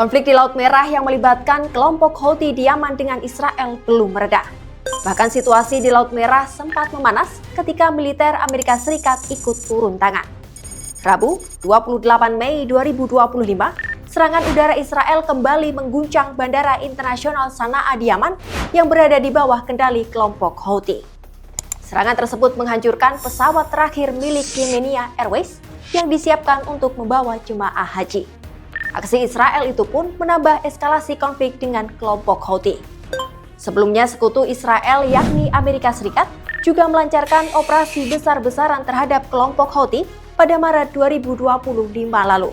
Konflik di Laut Merah yang melibatkan kelompok Houthi di Yaman dengan Israel belum mereda. Bahkan situasi di Laut Merah sempat memanas ketika militer Amerika Serikat ikut turun tangan. Rabu, 28 Mei 2025, serangan udara Israel kembali mengguncang Bandara Internasional Sana'a di Yaman yang berada di bawah kendali kelompok Houthi. Serangan tersebut menghancurkan pesawat terakhir milik Yemenia Airways yang disiapkan untuk membawa jemaah haji. Aksi Israel itu pun menambah eskalasi konflik dengan kelompok Houthi. Sebelumnya, sekutu Israel yakni Amerika Serikat juga melancarkan operasi besar-besaran terhadap kelompok Houthi pada Maret 2025 lalu.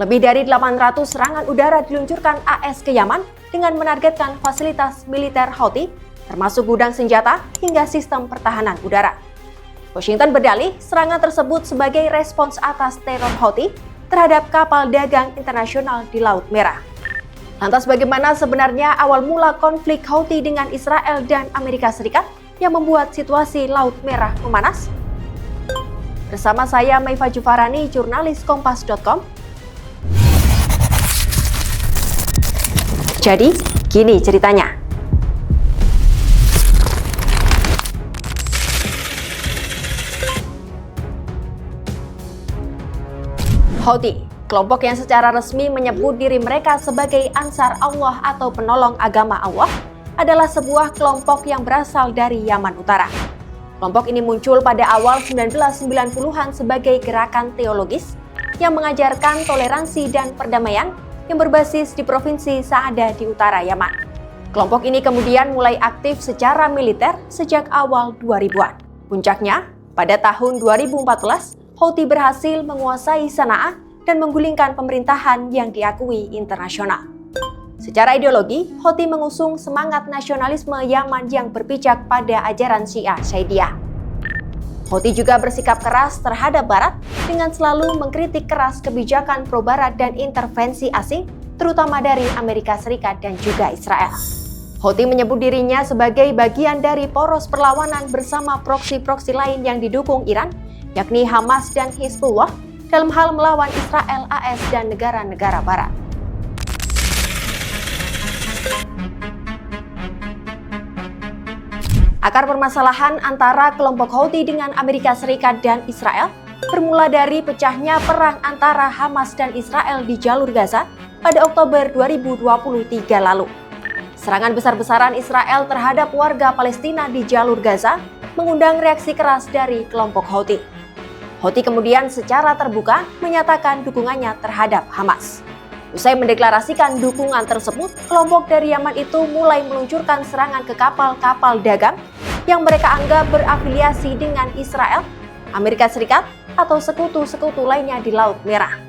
Lebih dari 800 serangan udara diluncurkan AS ke Yaman dengan menargetkan fasilitas militer Houthi, termasuk gudang senjata hingga sistem pertahanan udara. Washington berdalih serangan tersebut sebagai respons atas teror Houthi terhadap kapal dagang internasional di Laut Merah. Lantas bagaimana sebenarnya awal mula konflik Houthi dengan Israel dan Amerika Serikat yang membuat situasi Laut Merah memanas? Bersama saya Maifa Jufarani, jurnalis Kompas.com. Jadi, gini ceritanya. Houthi, kelompok yang secara resmi menyebut diri mereka sebagai Ansar Allah atau penolong agama Allah, adalah sebuah kelompok yang berasal dari Yaman Utara. Kelompok ini muncul pada awal 1990-an sebagai gerakan teologis yang mengajarkan toleransi dan perdamaian yang berbasis di provinsi Sa'ada di utara Yaman. Kelompok ini kemudian mulai aktif secara militer sejak awal 2000-an. Puncaknya, pada tahun 2014, Houthi berhasil menguasai Sana'a dan menggulingkan pemerintahan yang diakui internasional. Secara ideologi, Houthi mengusung semangat nasionalisme Yaman yang berpijak pada ajaran Syiah Saidiyah. Houthi juga bersikap keras terhadap Barat dengan selalu mengkritik keras kebijakan pro-Barat dan intervensi asing, terutama dari Amerika Serikat dan juga Israel. Houthi menyebut dirinya sebagai bagian dari poros perlawanan bersama proksi-proksi lain yang didukung Iran, yakni Hamas dan Hizbullah, dalam hal melawan Israel, AS, dan negara-negara Barat. Akar permasalahan antara kelompok Houthi dengan Amerika Serikat dan Israel bermula dari pecahnya perang antara Hamas dan Israel di jalur Gaza pada Oktober 2023 lalu. Serangan besar-besaran Israel terhadap warga Palestina di jalur Gaza mengundang reaksi keras dari kelompok Houthi. Houthi kemudian secara terbuka menyatakan dukungannya terhadap Hamas. Usai mendeklarasikan dukungan tersebut, kelompok dari Yaman itu mulai meluncurkan serangan ke kapal-kapal dagang yang mereka anggap berafiliasi dengan Israel, Amerika Serikat, atau sekutu-sekutu lainnya di Laut Merah.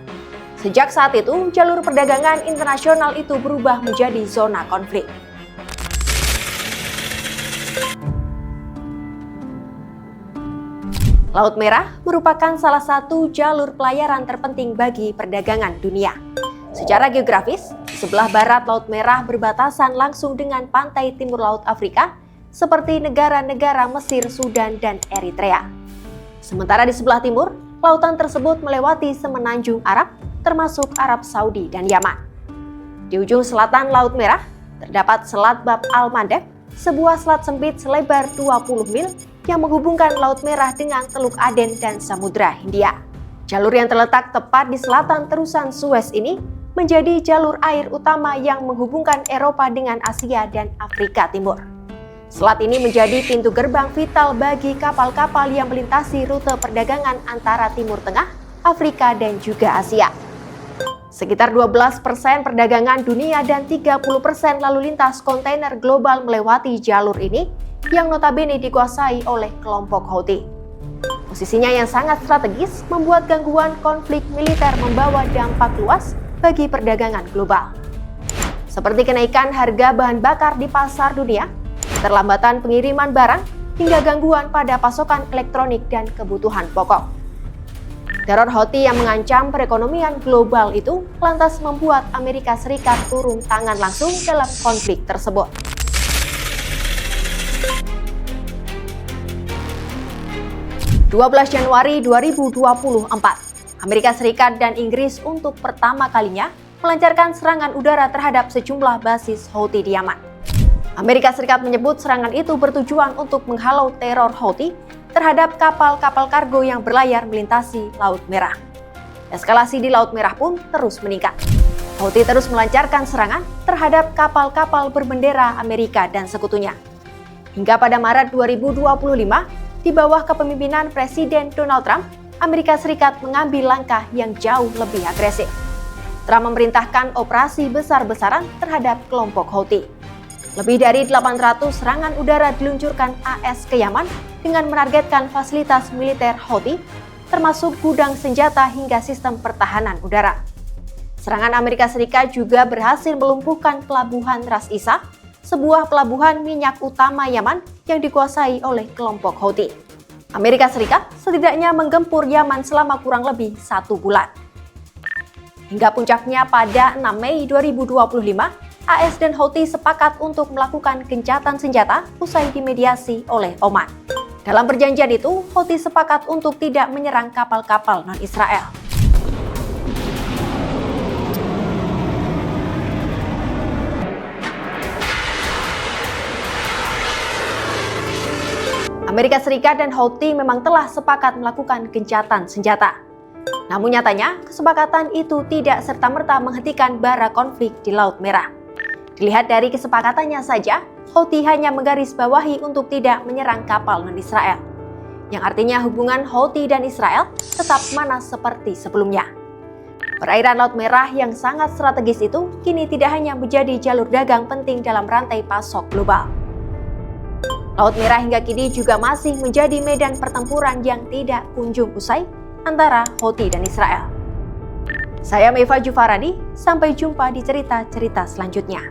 Sejak saat itu, jalur perdagangan internasional itu berubah menjadi zona konflik. Laut Merah merupakan salah satu jalur pelayaran terpenting bagi perdagangan dunia. Secara geografis, di sebelah barat Laut Merah berbatasan langsung dengan pantai timur Laut Afrika, seperti negara-negara Mesir, Sudan, dan Eritrea. Sementara di sebelah timur, lautan tersebut melewati semenanjung Arab, termasuk Arab Saudi dan Yaman. Di ujung selatan Laut Merah, terdapat Selat Bab al-Mandeb, sebuah selat sempit selebar 20 mil yang menghubungkan Laut Merah dengan Teluk Aden dan Samudra Hindia. Jalur yang terletak tepat di selatan terusan Suez ini menjadi jalur air utama yang menghubungkan Eropa dengan Asia dan Afrika Timur. Selat ini menjadi pintu gerbang vital bagi kapal-kapal yang melintasi rute perdagangan antara Timur Tengah, Afrika, dan juga Asia. Sekitar 12% perdagangan dunia dan 30% lalu lintas kontainer global melewati jalur ini, yang notabene dikuasai oleh kelompok Houthi. Posisinya yang sangat strategis membuat gangguan konflik militer membawa dampak luas bagi perdagangan global. Seperti kenaikan harga bahan bakar di pasar dunia, keterlambatan pengiriman barang, hingga gangguan pada pasokan elektronik dan kebutuhan pokok. Teror Houthi yang mengancam perekonomian global itu lantas membuat Amerika Serikat turun tangan langsung dalam konflik tersebut. 12 Januari 2024, Amerika Serikat dan Inggris untuk pertama kalinya melancarkan serangan udara terhadap sejumlah basis Houthi di Yaman. Amerika Serikat menyebut serangan itu bertujuan untuk menghalau teror Houthi terhadap kapal-kapal kargo yang berlayar melintasi Laut Merah. Eskalasi di Laut Merah pun terus meningkat. Houthi terus melancarkan serangan terhadap kapal-kapal berbendera Amerika dan sekutunya. Hingga pada Maret 2025, di bawah kepemimpinan Presiden Donald Trump, Amerika Serikat mengambil langkah yang jauh lebih agresif. Trump memerintahkan operasi besar-besaran terhadap kelompok Houthi. Lebih dari 800 serangan udara diluncurkan AS ke Yaman dengan menargetkan fasilitas militer Houthi, termasuk gudang senjata hingga sistem pertahanan udara. Serangan Amerika Serikat juga berhasil melumpuhkan pelabuhan Ras Isa, sebuah pelabuhan minyak utama Yaman yang dikuasai oleh kelompok Houthi. Amerika Serikat setidaknya menggempur Yaman selama kurang lebih 1 bulan. Hingga puncaknya pada 6 Mei 2025, AS dan Houthi sepakat untuk melakukan gencatan senjata usai dimediasi oleh Oman. Dalam perjanjian itu, Houthi sepakat untuk tidak menyerang kapal-kapal non-Israel. Amerika Serikat dan Houthi memang telah sepakat melakukan gencatan senjata. Namun nyatanya, kesepakatan itu tidak serta-merta menghentikan bara konflik di Laut Merah. Dilihat dari kesepakatannya saja, Houthi hanya menggarisbawahi untuk tidak menyerang kapal non-Israel, yang artinya hubungan Houthi dan Israel tetap manas seperti sebelumnya. Perairan Laut Merah yang sangat strategis itu kini tidak hanya menjadi jalur dagang penting dalam rantai pasok global. Laut Merah hingga kini juga masih menjadi medan pertempuran yang tidak kunjung usai antara Houthi dan Israel. Saya Meva Jufaradi, sampai jumpa di cerita-cerita selanjutnya.